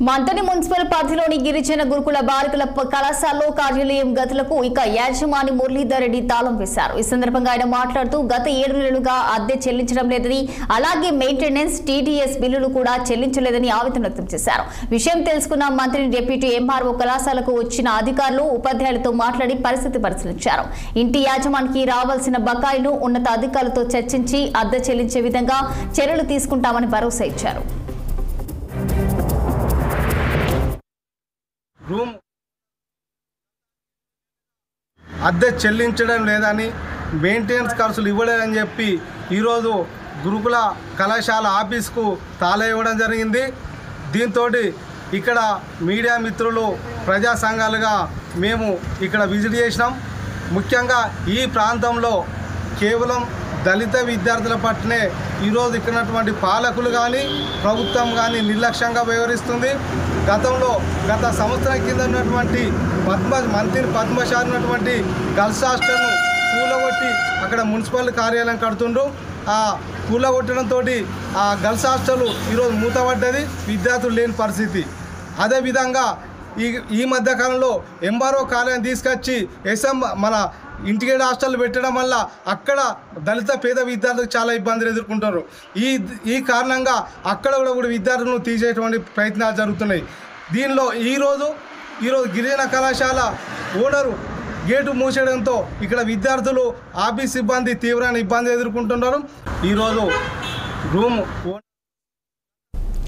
Manthani municipal పరిధిలోని గిరిజన గురుకుల బాలికల కళాశాలలో కార్యాలయం గదులకు ఇక యాజమాని మురళీధర్ రెడ్డి తాళం వేశారు। ఈ సందర్భంగా ఆయన మాట్లాడుతూ గత 7 నెలలుగా అద్దె చెల్లించడం లేదని, అలాగే మెయింటెనెన్స్ టీడీఎస్ బిల్లులు కూడా చెల్లించలేదని ఆవేదన వ్యక్తం చేశారు। విషయం తెలుసుకున్న మంత్రి డిప్యూటీ ఎంఆర్ఓ కళాశాలకు వచ్చిన అధికారులు ఉపాధ్యాయులతో మాట్లాడి పరిస్థితి పరిశీలించారు। ఇంటి యాజమానికి రావాల్సిన బకాయిలు ఉన్నత అధికారులతో చర్చించి అద్దె చెల్లించే విధంగా చర్యలు తీసుకుంటామని భరోసా ఇచ్చారు। రూమ్ అద్దె చెల్లించడం లేదని, మెయింటెనెన్స్ ఖర్చులు ఇవ్వలేదని చెప్పి ఈరోజు గురుకుల కళాశాల ఆఫీస్కు తాళం ఇవ్వడం జరిగింది। దీంతో ఇక్కడ మీడియా మిత్రులు, ప్రజా సంఘాలుగా మేము ఇక్కడ విజిట్ చేసినాం। ముఖ్యంగా ఈ ప్రాంతంలో కేవలం దళిత విద్యార్థుల పట్లనే ఈరోజు ఇక్కడటువంటి పాలకులు కానీ ప్రభుత్వం కానీ నిర్లక్ష్యంగా వ్యవహరిస్తుంది। గత సంవత్సరం కింద ఉన్నటువంటి మంత్రి పద్మశాలి ఉన్నటువంటి గర్ల్స్ హాస్టల్ను కూలగొట్టి అక్కడ మున్సిపల్ కార్యాలయం కడుతుండ్రు। ఆ కూలగొట్టడంతో ఆ గర్ల్స్ హాస్టల్ ఈరోజు మూతపడ్డది, విద్యార్థులు లేని పరిస్థితి। అదేవిధంగా ఈ మధ్యకాలంలో ఎంఆర్ఓ కార్యాలయం తీసుకొచ్చి మన ఇంటిగ్రేటెడ్ హాస్టల్ పెట్టడం వల్ల అక్కడ దళిత పేద విద్యార్థులకు చాలా ఇబ్బందులు ఎదుర్కొంటారు। ఈ కారణంగా అక్కడ కూడా విద్యార్థులను తీసేటువంటి ప్రయత్నాలు జరుగుతున్నాయి। దీనిలో ఈరోజు గిరిజన కళాశాల ఓనరు గేటు మూసేయడంతో ఇక్కడ విద్యార్థులు, ఆఫీస్ సిబ్బంది తీవ్రమైన ఇబ్బంది ఎదుర్కొంటున్నారు। ఈరోజు రూమ్